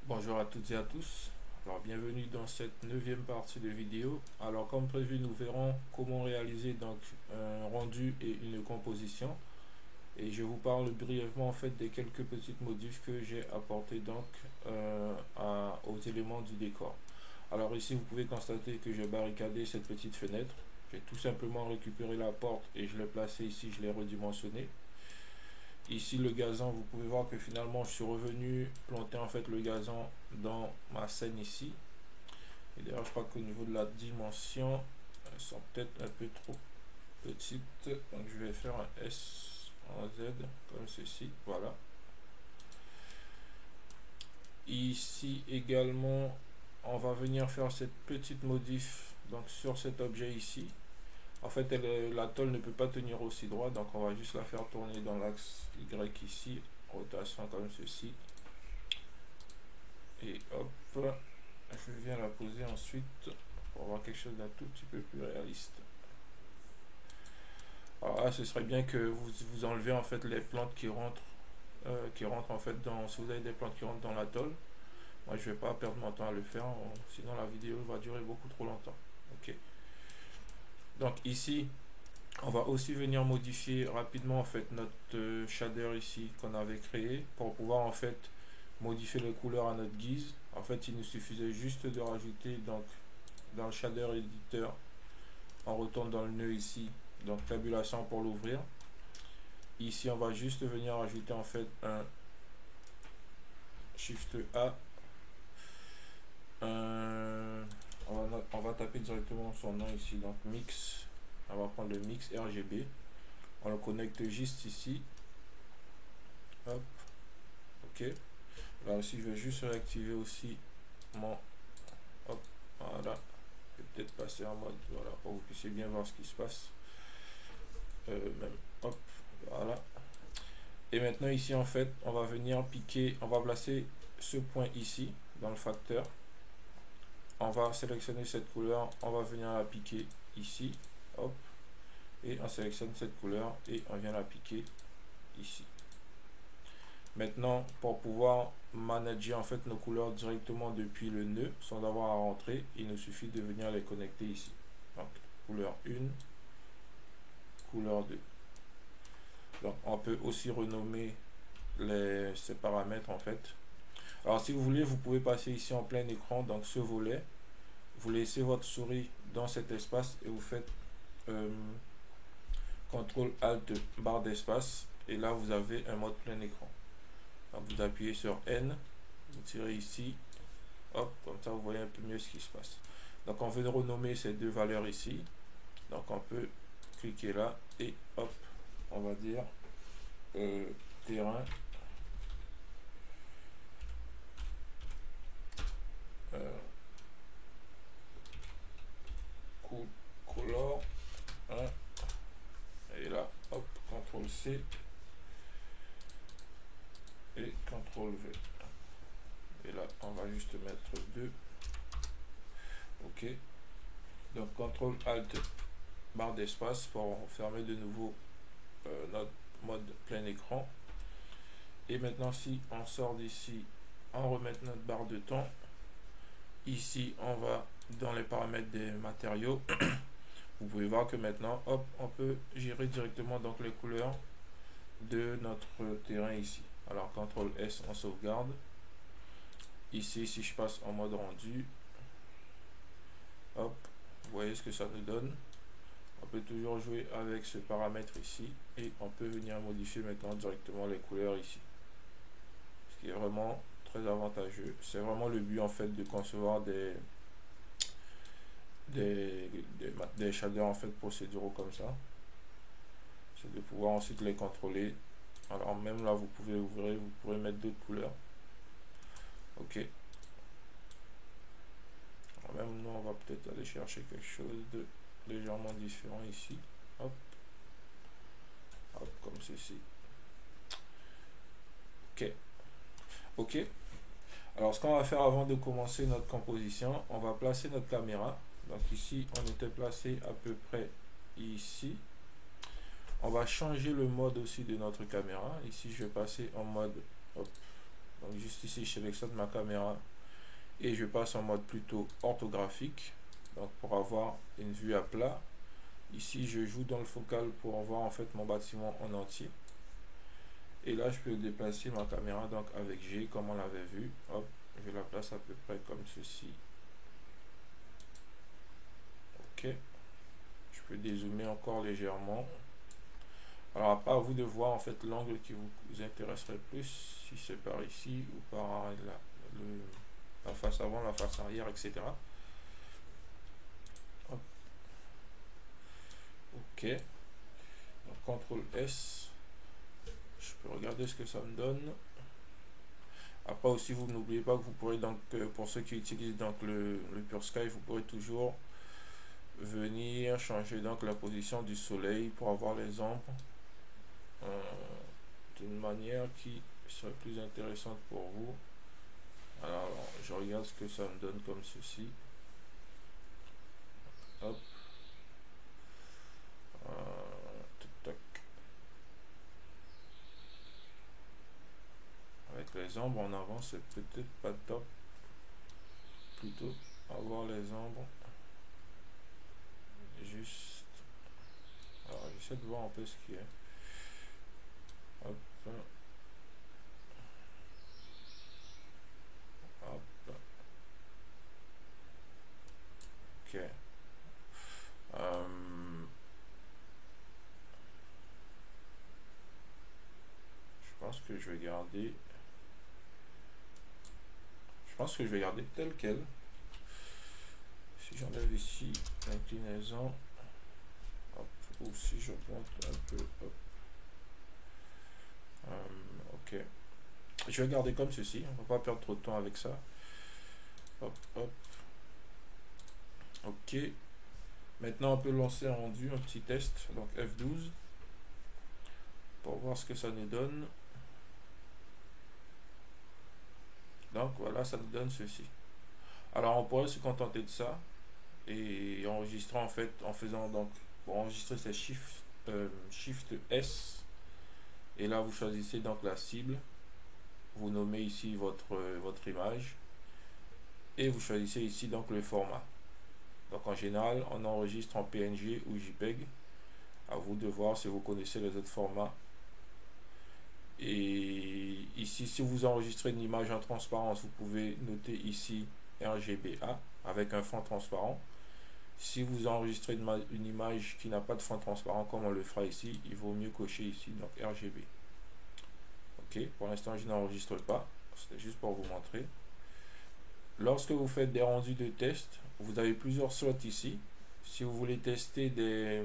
Bonjour à toutes et à tous. Alors bienvenue dans cette neuvième partie de vidéo. Alors comme prévu, nous verrons comment réaliser donc un rendu et une composition. Et je vous parle brièvement en fait des quelques petites modifs que j'ai apportés donc aux éléments du décor. Alors ici vous pouvez constater que j'ai barricadé cette petite fenêtre. J'ai tout simplement récupéré la porte et je l'ai placée ici, je l'ai redimensionné. Ici le gazon, vous pouvez voir que finalement je suis revenu planter en fait le gazon dans ma scène ici. Et d'ailleurs je crois qu'au niveau de la dimension, elles sont peut-être un peu trop petites. Donc je vais faire un S en Z comme ceci. Voilà. Ici également, on va venir faire cette petite modif donc sur cet objet ici. En fait, la tôle ne peut pas tenir aussi droit, donc on va juste la faire tourner dans l'axe Y ici, rotation comme ceci. Et hop, je viens la poser ensuite pour avoir quelque chose d'un tout petit peu plus réaliste. Alors là, ce serait bien que vous enlevez en fait les plantes qui rentrent en fait dans. Si vous avez des plantes qui rentrent dans la tôle, moi je vais pas perdre mon temps à le faire, sinon la vidéo va durer beaucoup trop longtemps. Ok. Donc ici, on va aussi venir modifier rapidement en fait notre shader ici qu'on avait créé pour pouvoir en fait modifier les couleurs à notre guise. En fait, il nous suffisait juste de rajouter donc dans le shader éditeur, on retourne dans le nœud ici, donc tabulation pour l'ouvrir. Ici, on va juste venir ajouter en fait un Shift A. On va taper directement son nom ici, donc mix. On va prendre le mix RGB. On le connecte juste ici. Hop, ok. Là aussi, je vais juste réactiver aussi mon. Hop, voilà. Je vais peut-être passer en mode, voilà, pour que vous puissiez bien voir ce qui se passe. Même, hop, voilà. Et maintenant ici en fait, on va venir piquer, on va placer ce point ici dans le facteur. On va sélectionner cette couleur, on va venir la piquer ici, hop, et on sélectionne cette couleur et on vient la piquer ici. Maintenant, pour pouvoir manager en fait nos couleurs directement depuis le nœud sans avoir à rentrer, il nous suffit de venir les connecter ici. Donc, couleur 1, couleur 2. Donc, on peut aussi renommer ces paramètres en fait. Alors, si vous voulez, vous pouvez passer ici en plein écran, donc ce volet. Vous laissez votre souris dans cet espace et vous faites CTRL ALT barre d'espace. Et là, vous avez un mode plein écran. Donc, vous appuyez sur N, vous tirez ici, hop, comme ça vous voyez un peu mieux ce qui se passe. Donc, on veut renommer ces deux valeurs ici. Donc, on peut cliquer là et hop, on va dire terrain. Color 1 et là hop, CTRL C et CTRL V et là on va juste mettre 2. ok, donc CTRL ALT barre d'espace pour fermer de nouveau notre mode plein écran. Et maintenant si on sort d'ici, on remet notre barre de temps ici, on va dans les paramètres des matériaux. Vous pouvez voir que maintenant hop, on peut gérer directement donc les couleurs de notre terrain ici. Alors CTRL S, on sauvegarde. Ici, si je passe en mode rendu, hop, vous voyez ce que ça nous donne. On peut toujours jouer avec ce paramètre ici et on peut venir modifier maintenant directement les couleurs ici, ce qui est vraiment très avantageux. C'est vraiment le but en fait de concevoir des shaders en fait procéduraux comme ça, c'est de pouvoir ensuite les contrôler. Alors même là vous pouvez ouvrir, vous pourrez mettre d'autres couleurs. Ok, alors même nous on va peut-être aller chercher quelque chose de légèrement différent ici. Hop, hop, comme ceci. Ok, ok. Alors ce qu'on va faire avant de commencer notre composition, on va placer notre caméra. Donc ici on était placé à peu près ici. On va changer le mode aussi de notre caméra. Ici je vais passer en mode hop, Donc juste ici, je sélectionne ma caméra et je passe en mode plutôt orthographique, donc pour avoir une vue à plat. Ici, je joue dans le focal pour voir en fait mon bâtiment en entier. Et là, je peux déplacer ma caméra donc avec G, comme on l'avait vu. Hop, je la place à peu près comme ceci. Ok. Je peux dézoomer encore légèrement. Alors après, à vous de voir en fait l'angle qui vous intéresserait plus, si c'est par ici ou par la face avant, la face arrière, etc. Hop. Ok. Donc, CTRL S. Je peux regarder ce que ça me donne. Après aussi, vous n'oubliez pas que vous pourrez donc, pour ceux qui utilisent donc le Pure Sky, vous pourrez toujours venir changer donc la position du soleil pour avoir les ombres d'une manière qui serait plus intéressante pour vous. Alors, je regarde ce que ça me donne comme ceci. Hop. Tac. Avec les ombres en avant, c'est peut-être pas top. Plutôt avoir les ombres juste. Alors, j'essaie de voir un peu ce qu'il y a. Hop. Hop. Ok. Je pense que je vais garder. Je pense que je vais garder tel quel. Si j'enlève ici l'inclinaison, ou si j'augmente un peu, hop. Ok. Je vais garder comme ceci. On va pas perdre trop de temps avec ça. Hop, hop. Ok. Maintenant, on peut lancer un rendu, un petit test. Donc F12 pour voir ce que ça nous donne. Donc voilà, ça nous donne ceci. Alors on pourrait se contenter de ça et enregistrer en fait en faisant donc pour enregistrer c'est Shift S et là vous choisissez donc la cible, vous nommez ici votre image et vous choisissez ici donc le format. Donc en général on enregistre en PNG ou JPEG, à vous de voir si vous connaissez les autres formats. Et ici si vous enregistrez une image en transparence, vous pouvez noter ici RGBA avec un fond transparent. Si vous enregistrez une image qui n'a pas de fond transparent comme on le fera ici, il vaut mieux cocher ici donc RGB. Ok, pour l'instant je n'enregistre pas, c'était juste pour vous montrer. Lorsque vous faites des rendus de test, vous avez plusieurs slots ici. Si vous voulez tester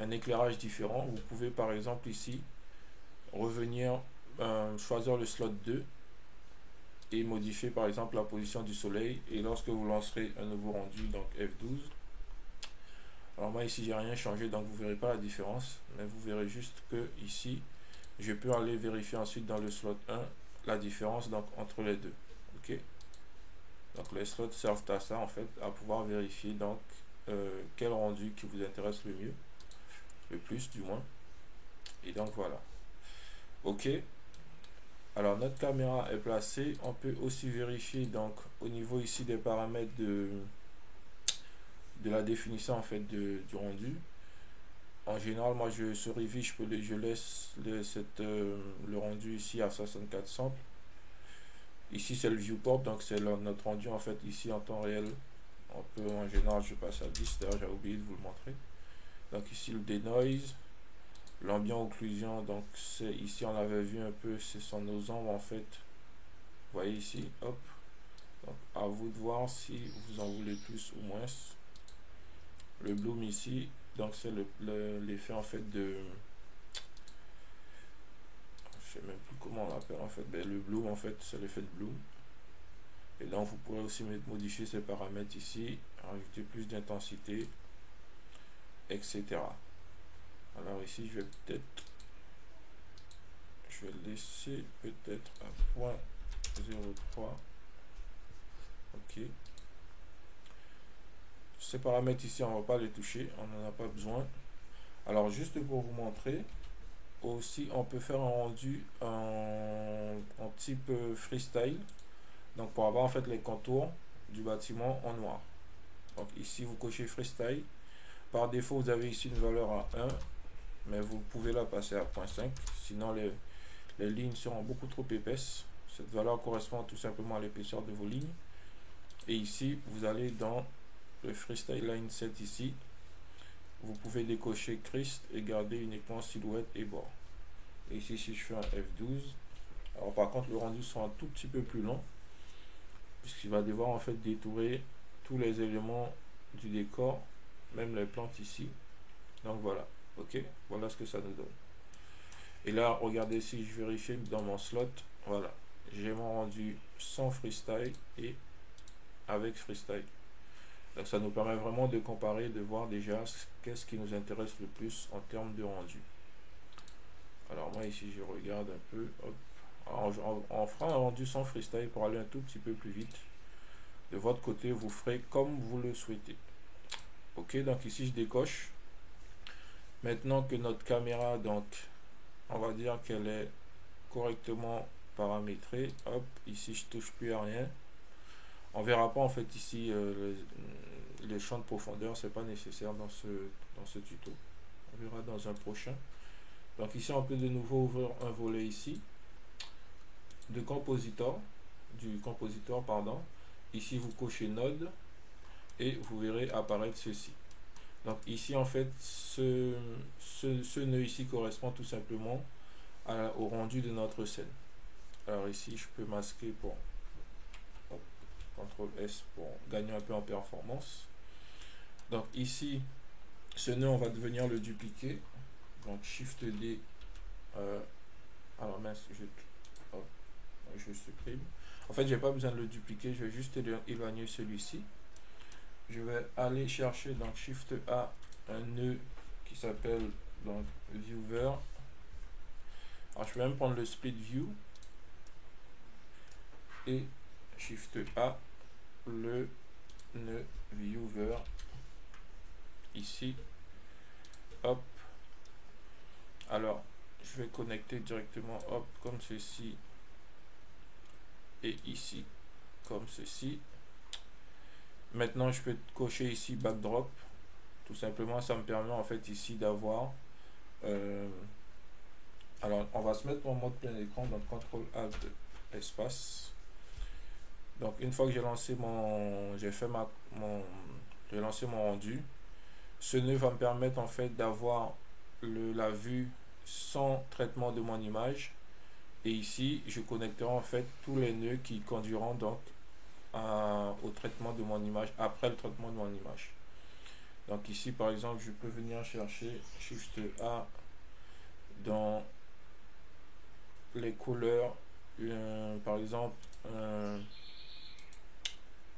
un éclairage différent, vous pouvez par exemple ici revenir choisir le slot 2 et modifier par exemple la position du soleil, et lorsque vous lancerez un nouveau rendu donc F12, alors moi ici j'ai rien changé donc vous verrez pas la différence, mais vous verrez juste que ici je peux aller vérifier ensuite dans le slot 1 la différence donc entre les deux. Ok, donc les slots servent à ça en fait, à pouvoir vérifier donc quel rendu qui vous intéresse le mieux, le plus du moins. Et donc voilà. Ok, alors notre caméra est placée. On peut aussi vérifier donc au niveau ici des paramètres de la définition en fait du rendu. En général, moi je sur Eevee, je laisse le rendu ici à 64 samples. Ici c'est le viewport, donc c'est notre rendu en fait ici en temps réel. On peut en général, je passe à 10, d'ailleurs j'ai oublié de vous le montrer. Donc ici le denoise, l'ambient occlusion, donc c'est ici on avait vu un peu, ce sont nos ombres en fait. Vous voyez ici, hop. Donc à vous de voir si vous en voulez plus ou moins. Le bloom ici, donc c'est l'effet en fait de, je sais même plus comment on l'appelle en fait, mais le bloom en fait c'est l'effet de bloom. Et donc vous pourrez aussi modifier ces paramètres ici, rajouter plus d'intensité, etc. Alors ici je vais peut-être, je vais laisser peut-être à 0.03. Ok, ces paramètres ici on va pas les toucher, on n'en a pas besoin. Alors juste pour vous montrer, aussi on peut faire un rendu en type freestyle, donc pour avoir en fait les contours du bâtiment en noir. Donc ici vous cochez freestyle. Par défaut vous avez ici une valeur à 1, mais vous pouvez la passer à 0.5, sinon les lignes seront beaucoup trop épaisses. Cette valeur correspond tout simplement à l'épaisseur de vos lignes. Et ici vous allez dans le freestyle line set ici, vous pouvez décocher Christ et garder uniquement silhouette et bord. Et ici si je fais un F12, alors par contre le rendu sera un tout petit peu plus long, puisqu'il va devoir en fait détourer tous les éléments du décor, même les plantes ici. Donc voilà, ok, voilà ce que ça nous donne. Et là regardez, si je vérifie dans mon slot, voilà, j'ai mon rendu sans freestyle et avec freestyle. Donc ça nous permet vraiment de comparer, de voir déjà qu'est-ce qui nous intéresse le plus en termes de rendu. Alors moi ici je regarde un peu, hop. Alors, on fera un rendu sans freestyle pour aller un tout petit peu plus vite. De votre côté vous ferez comme vous le souhaitez. Ok, donc ici je décoche. Maintenant que notre caméra, donc on va dire qu'elle est correctement paramétrée, hop, ici je touche plus à rien. On verra pas en fait ici les champs de profondeur, c'est pas nécessaire dans ce tuto. On verra dans un prochain. Donc ici on peut de nouveau ouvrir un volet ici de compositor, du compositor pardon. Ici vous cochez node et vous verrez apparaître ceci. Donc ici en fait ce nœud ici correspond tout simplement au rendu de notre scène. Alors ici je peux masquer pour CTRL S pour gagner un peu en performance. Donc ici ce nœud on va devenir le dupliquer, donc Shift D, alors mince, je supprime. En fait j'ai pas besoin de le dupliquer, je vais juste éloigner celui-ci. Je vais aller chercher donc Shift A un nœud qui s'appelle donc Viewer. Alors je vais même prendre le Split View et Shift A le nœud Viewer ici. Hop. Alors je vais connecter directement, hop, comme ceci et ici comme ceci. Maintenant je peux cocher ici backdrop, tout simplement ça me permet en fait ici d'avoir alors on va se mettre en mode plein écran, donc CTRL Alt espace. Donc une fois que j'ai lancé j'ai lancé mon rendu, ce nœud va me permettre en fait d'avoir la vue sans traitement de mon image. Et ici je connecterai en fait tous les nœuds qui conduiront donc au traitement de mon image, après le traitement de mon image. Donc ici par exemple je peux venir chercher Shift A dans les couleurs, par exemple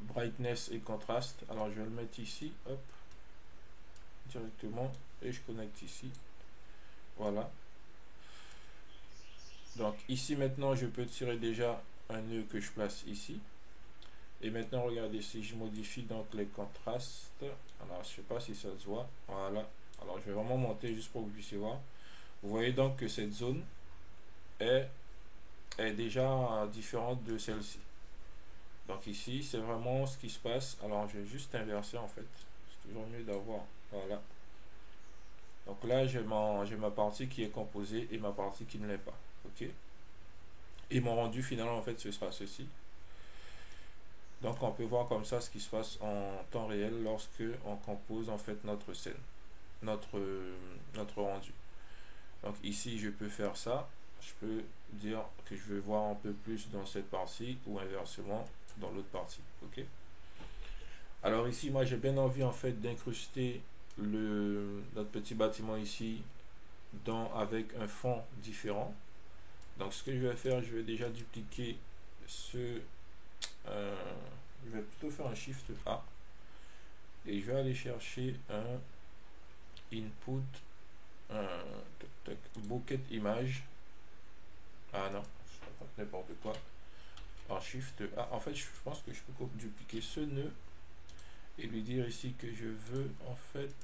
brightness et contraste. Alors je vais le mettre ici, hop, directement, et je connecte ici. Voilà. Donc ici maintenant je peux tirer déjà un nœud que je place ici. Et maintenant regardez, si je modifie donc les contrastes, alors je sais pas si ça se voit, voilà. Alors je vais vraiment monter juste pour que vous puissiez voir. Vous voyez donc que cette zone est déjà différente de celle-ci. Donc ici c'est vraiment ce qui se passe. Alors je vais juste inverser en fait, c'est toujours mieux d'avoir, voilà. Donc là j'ai ma partie qui est composée et ma partie qui ne l'est pas, ok. Et mon rendu final en fait ce sera ceci. Donc on peut voir comme ça ce qui se passe en temps réel lorsque on compose en fait notre scène, notre rendu. Donc ici je peux faire ça, je peux dire que je veux voir un peu plus dans cette partie ou inversement dans l'autre partie, ok. Alors ici moi j'ai bien envie en fait d'incruster notre petit bâtiment ici avec un fond différent. Donc ce que je vais faire, je vais déjà dupliquer je vais plutôt faire un Shift A et je vais aller chercher un input, bouquet image. Ah non, je raconte n'importe quoi. Alors Shift A, en fait je pense que je peux dupliquer ce nœud et lui dire ici que je veux en fait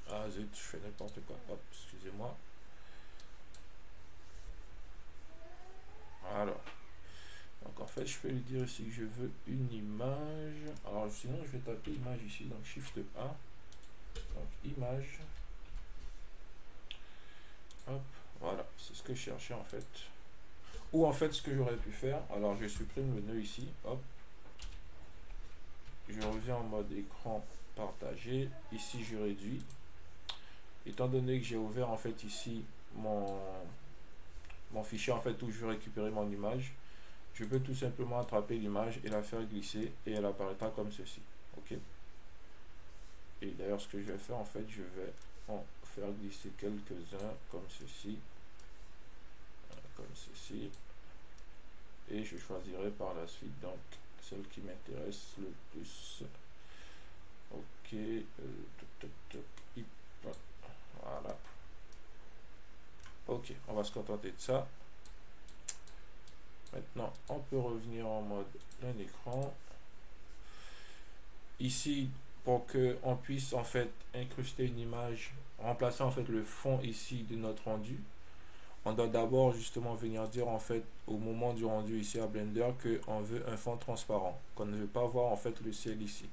Ah zut, je fais n'importe quoi. Hop, excusez-moi. Voilà. Donc en fait, je peux lui dire ici que je veux une image. Alors sinon, je vais taper image ici, donc Shift A. Donc image. Hop, voilà, c'est ce que je cherchais en fait. Ou en fait, ce que j'aurais pu faire, alors je supprime le nœud ici. Hop, je reviens en mode écran partagé. Ici, je réduis. Étant donné que j'ai ouvert en fait ici mon fichier en fait où je vais récupérer mon image, je peux tout simplement attraper l'image et la faire glisser et elle apparaîtra comme ceci. Ok. Et d'ailleurs, ce que je vais faire en fait, je vais en faire glisser quelques-uns comme ceci, et je choisirai par la suite donc celle qui m'intéresse le plus. Ok, voilà. Ok, on va se contenter de ça. Maintenant, on peut revenir en mode plein écran. Ici, pour que on puisse en fait incruster une image, remplacer en fait le fond ici de notre rendu, on doit d'abord justement venir dire en fait au moment du rendu ici à Blender que on veut un fond transparent, qu'on ne veut pas voir en fait le ciel ici.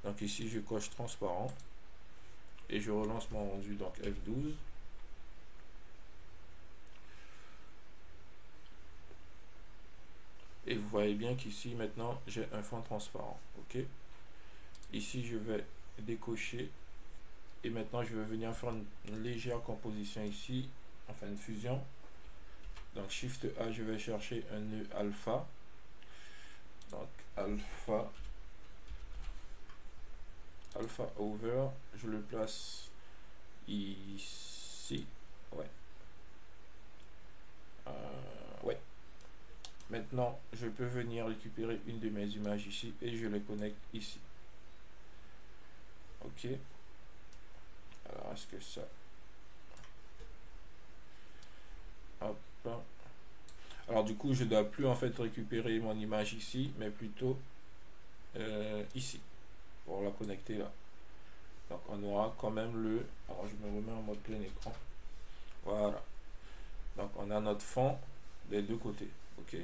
Donc ici, je coche transparent et je relance mon rendu, donc F12. Et vous voyez bien qu'ici maintenant j'ai un fond transparent. Ok. Ici je vais décocher et maintenant je vais venir faire une légère composition ici, enfin une fusion. Donc Shift A, je vais chercher un nœud alpha. Donc alpha over, je le place ici. Ouais. Ouais. Maintenant, je peux venir récupérer une de mes images ici et je les connecte ici. Ok. Alors, est-ce que ça... Hop. Alors, du coup, je ne dois plus en fait récupérer mon image ici, mais plutôt ici, pour la connecter là. Donc, on aura quand même le... Alors, je me remets en mode plein écran. Voilà. Donc, on a notre fond des deux côtés. Ok.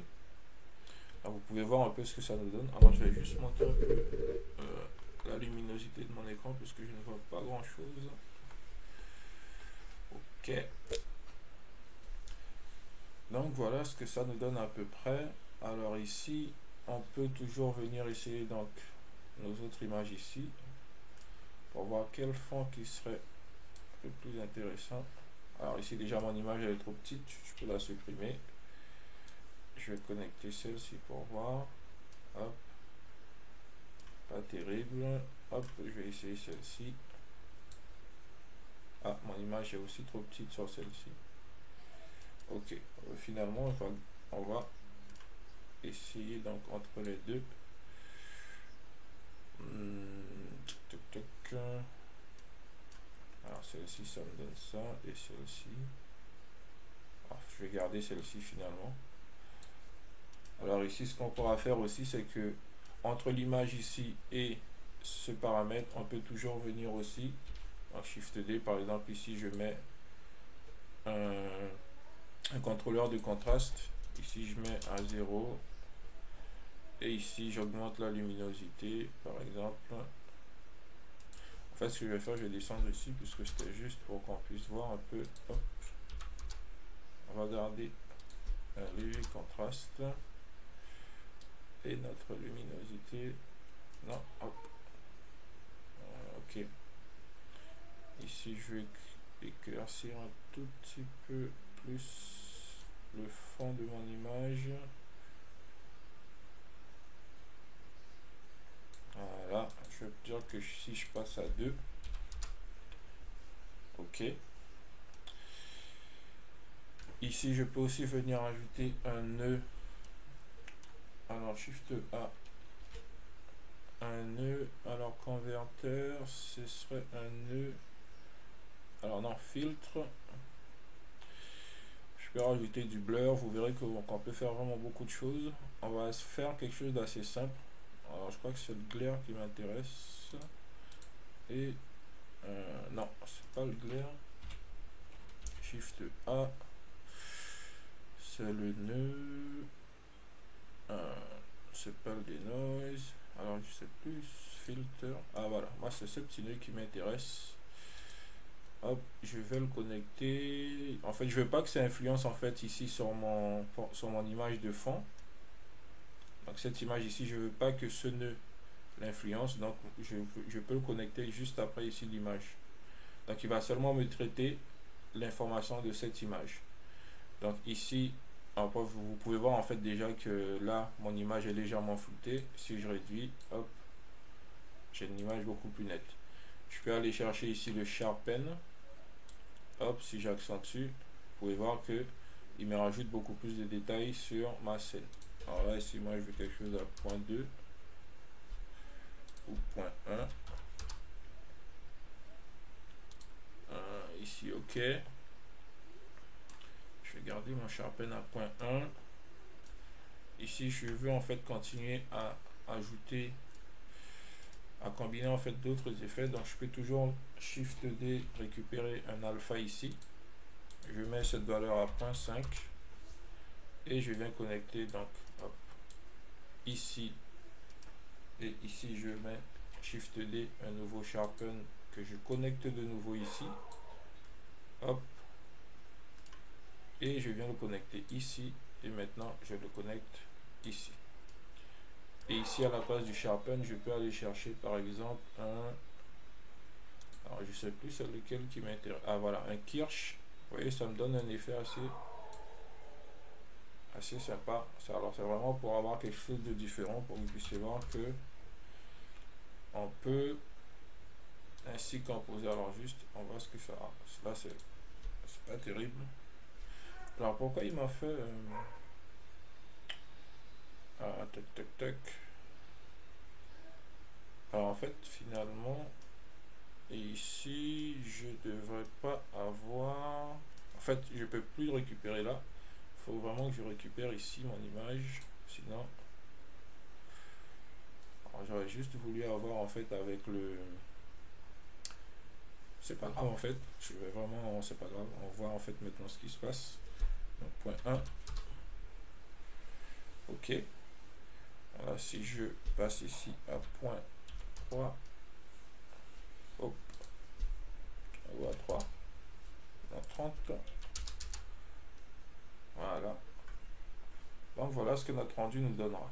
Alors, vous pouvez voir un peu ce que ça nous donne. Alors, je vais juste monter un peu la luminosité de mon écran, puisque je ne vois pas grand-chose. Ok. Donc voilà ce que ça nous donne à peu près. Alors ici, on peut toujours venir essayer donc nos autres images ici pour voir quel fond qui serait le plus intéressant. Alors ici déjà mon image elle est trop petite, je peux la supprimer. Je vais connecter celle-ci pour voir. Hop, pas terrible. Hop, je vais essayer celle-ci. Ah, mon image est aussi trop petite sur celle-ci. Ok, finalement on va essayer donc entre les deux. Alors celle-ci ça me donne ça et celle-ci. Je vais garder celle-ci finalement. Alors ici ce qu'on pourra faire aussi c'est que entre l'image ici et ce paramètre on peut toujours venir aussi en Shift D. Par exemple ici je mets un contrôleur de contraste. Ici je mets à 0 et ici j'augmente la luminosité par exemple. En fait ce que je vais faire, je vais descendre ici puisque c'était juste pour qu'on puisse voir un peu. Hop. On va garder un léger contraste et notre luminosité. Non, hop. Ok. Ici je vais éclaircir un tout petit peu plus le fond de mon image. Voilà, je vais dire que si je passe à 2, ok. Ici, je peux aussi venir ajouter un nœud. Alors, Shift A. Un nœud. Alors, converteur, ce serait un nœud. Alors, non, filtre. Je peux rajouter du blur. Vous verrez qu'on peut faire vraiment beaucoup de choses. On va faire quelque chose d'assez simple. Alors, je crois que c'est le glare qui m'intéresse. Et Non, c'est pas le glare. Shift A. C'est le nœud. C'est pas le denoise. Alors je sais plus. Filter. Ah voilà, moi c'est ce petit nœud qui m'intéresse. Hop, je vais le connecter. En fait, je veux pas que ça influence en fait ici sur mon image de fond. Donc cette image ici, je veux pas que ce nœud l'influence. Donc je peux le connecter juste après ici l'image. Donc il va seulement me traiter l'information de cette image. Donc ici, après, vous pouvez voir en fait déjà que là, mon image est légèrement floutée. Si je réduis, hop, j'ai une image beaucoup plus nette. Je peux aller chercher ici le Sharpen. Hop, si j'accentue, vous pouvez voir que il me rajoute beaucoup plus de détails sur ma scène. Alors là, ici, moi, je veux quelque chose à point 2 ou point 1. Ici, OK. Je vais garder mon Sharpen à point 1. Ici, je veux en fait continuer à ajouter, à combiner en fait d'autres effets. Donc, je peux toujours Shift D, récupérer un alpha ici. Je mets cette valeur à 0.5 et je viens connecter donc hop, ici et ici je mets Shift D, un nouveau Sharpen que je connecte de nouveau ici. Hop, et je viens le connecter ici et maintenant je le connecte ici. Et ici à la place du Sharpen, je peux aller chercher par exemple un, alors je sais plus c'est lequel qui m'intéresse. Ah voilà, un Kirsch. Vous voyez, ça me donne un effet assez sympa. Alors c'est vraiment pour avoir quelque chose de différent, pour que vous puissiez voir que on peut ainsi composer. Alors juste, on voit ce que ça a. Là c'est pas terrible. Alors pourquoi il m'a fait tac tac tac. Alors en fait finalement ici je devrais pas avoir, en fait je peux plus le récupérer là. Il faut vraiment que je récupère ici mon image, sinon j'aurais juste voulu avoir en fait avec le, c'est pas grave en fait, je vais vraiment, c'est pas grave, on voit en fait maintenant ce qui se passe. Donc point 1, ok. Voilà, si je passe ici à point 3, hop, ou à 3, dans 30, voilà. Donc voilà ce que notre rendu nous donnera.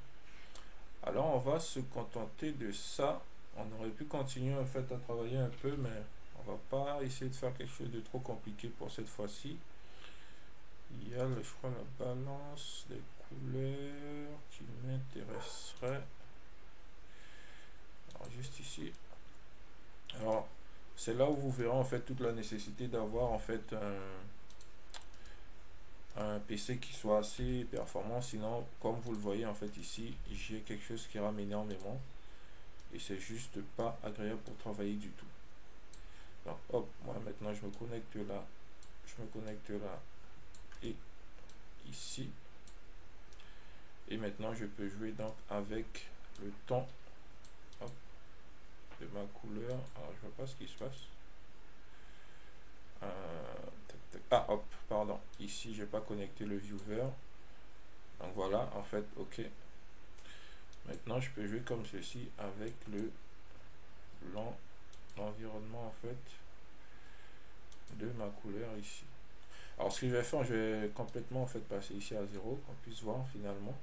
Alors on va se contenter de ça. On aurait pu continuer en fait à travailler un peu, mais on va pas essayer de faire quelque chose de trop compliqué pour cette fois-ci. Il y a, je crois, la balance des couleurs qui m'intéresserait. Alors juste ici. Alors c'est là où vous verrez en fait toute la nécessité d'avoir en fait un PC qui soit assez performant, sinon comme vous le voyez en fait ici, j'ai quelque chose qui rame énormément et c'est juste pas agréable pour travailler du tout. Donc hop, moi maintenant je me connecte là, et ici, et maintenant je peux jouer donc avec le ton, hop, de ma couleur. Alors je vois pas ce qui se passe. Ah hop, pardon, ici j'ai pas connecté le viewer. Donc voilà, en fait, ok. Maintenant je peux jouer comme ceci avec l'environnement en fait de ma couleur ici. Alors ce que je vais faire, je vais complètement en fait passer ici à 0, qu'on puisse voir finalement.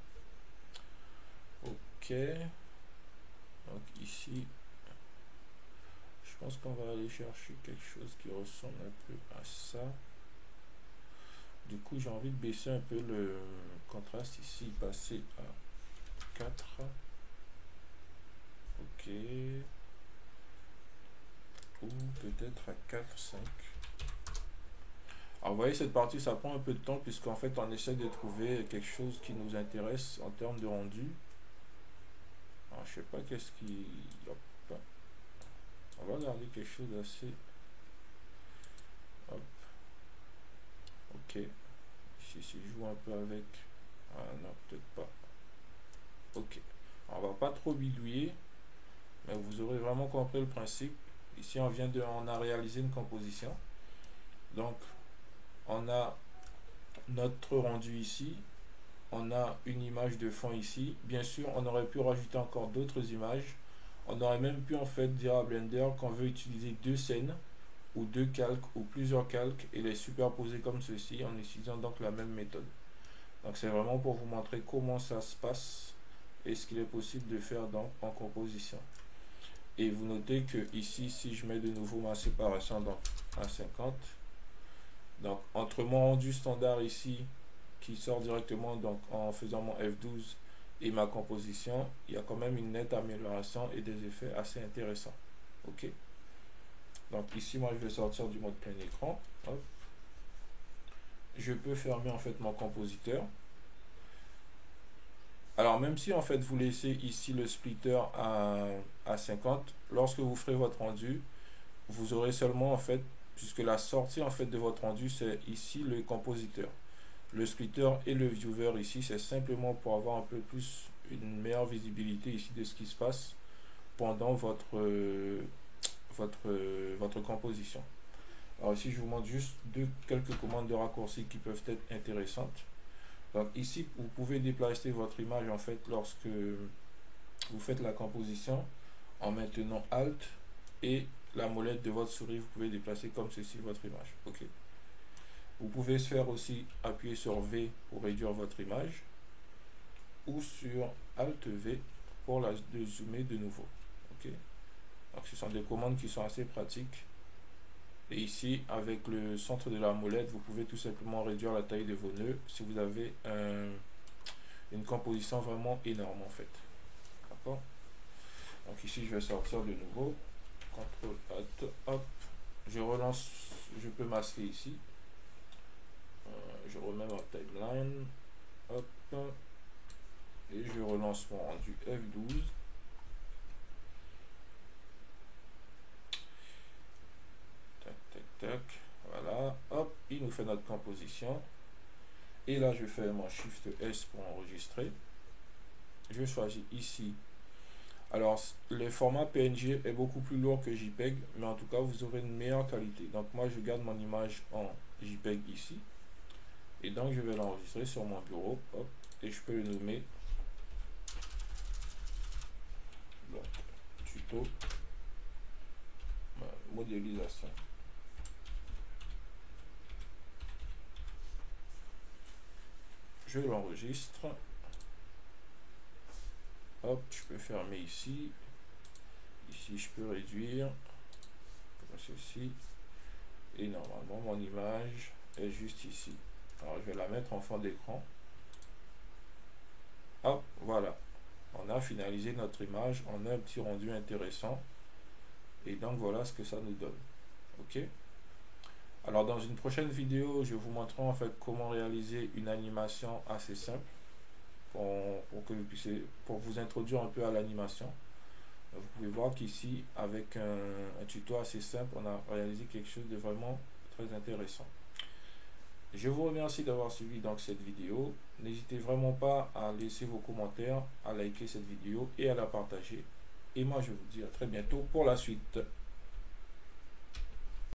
Ok. Donc ici, je pense qu'on va aller chercher quelque chose qui ressemble un peu à ça. Du coup, j'ai envie de baisser un peu le contraste ici, passer à 4. Ok. Ou peut-être à 4, 5. Alors vous voyez, cette partie ça prend un peu de temps puisqu'en fait on essaie de trouver quelque chose qui nous intéresse en termes de rendu. Alors je sais pas qu'est-ce qui... Hop. On va regarder quelque chose d'assez... Hop. Ok. Ici si je joue un peu avec... Ah non, peut-être pas. Ok. Alors, on va pas trop bidouiller, mais vous aurez vraiment compris le principe. Ici, on a réalisé une composition. Donc, on a notre rendu ici. On a une image de fond ici. Bien sûr, on aurait pu rajouter encore d'autres images. On aurait même pu en fait dire à Blender qu'on veut utiliser deux scènes ou deux calques ou plusieurs calques et les superposer comme ceci en utilisant donc la même méthode. Donc c'est vraiment pour vous montrer comment ça se passe et ce qu'il est possible de faire donc en composition. Et vous notez que ici, si je mets de nouveau ma séparation donc à 50, donc entre mon rendu standard ici qui sort directement donc en faisant mon F12 et ma composition, il y a quand même une nette amélioration et des effets assez intéressants. Ok. Donc ici, moi, je vais sortir du mode plein écran. Hop. Je peux fermer en fait mon compositeur. Alors même si en fait vous laissez ici le splitter à 50, lorsque vous ferez votre rendu, vous aurez seulement en fait, puisque la sortie en fait de votre rendu, c'est ici le compositeur. Le splitter et le viewer ici, c'est simplement pour avoir un peu plus une meilleure visibilité ici de ce qui se passe pendant votre composition. Alors ici, je vous montre juste quelques commandes de raccourci qui peuvent être intéressantes. Donc ici, vous pouvez déplacer votre image en fait lorsque vous faites la composition en maintenant Alt et la molette de votre souris, vous pouvez déplacer comme ceci votre image. Ok. Vous pouvez faire aussi appuyer sur V pour réduire votre image ou sur Alt V pour la zoomer de nouveau. Ok. Donc ce sont des commandes qui sont assez pratiques. Et ici, avec le centre de la molette, vous pouvez tout simplement réduire la taille de vos nœuds si vous avez une composition vraiment énorme en fait. D'accord. Donc ici, je vais sortir de nouveau. CTRL ALT, hop. Je relance, je peux masquer ici. Je remets ma timeline. Hop. Et je relance mon rendu F12. Tac, tac, tac. Voilà. Hop. Il nous fait notre composition. Et là, je fais mon Shift S pour enregistrer. Je choisis ici. Alors, le format PNG est beaucoup plus lourd que JPEG, mais en tout cas, vous aurez une meilleure qualité. Donc, moi, je garde mon image en JPEG ici. Et donc, je vais l'enregistrer sur mon bureau. Hop, et je peux le nommer. Donc, tuto modélisation. Je l'enregistre. Hop, je peux fermer ici. Ici, je peux réduire comme ceci. Et normalement, mon image est juste ici. Alors, je vais la mettre en fond d'écran. Hop, voilà. On a finalisé notre image. On a un petit rendu intéressant. Et donc, voilà ce que ça nous donne. OK. Alors, dans une prochaine vidéo, je vous montrerai en fait comment réaliser une animation assez simple pour que vous puissiez, pour vous introduire un peu à l'animation. Vous pouvez voir qu'ici, avec un tuto assez simple, on a réalisé quelque chose de vraiment très intéressant. Je vous remercie d'avoir suivi donc cette vidéo. N'hésitez vraiment pas à laisser vos commentaires, à liker cette vidéo et à la partager. Et moi, je vous dis à très bientôt pour la suite.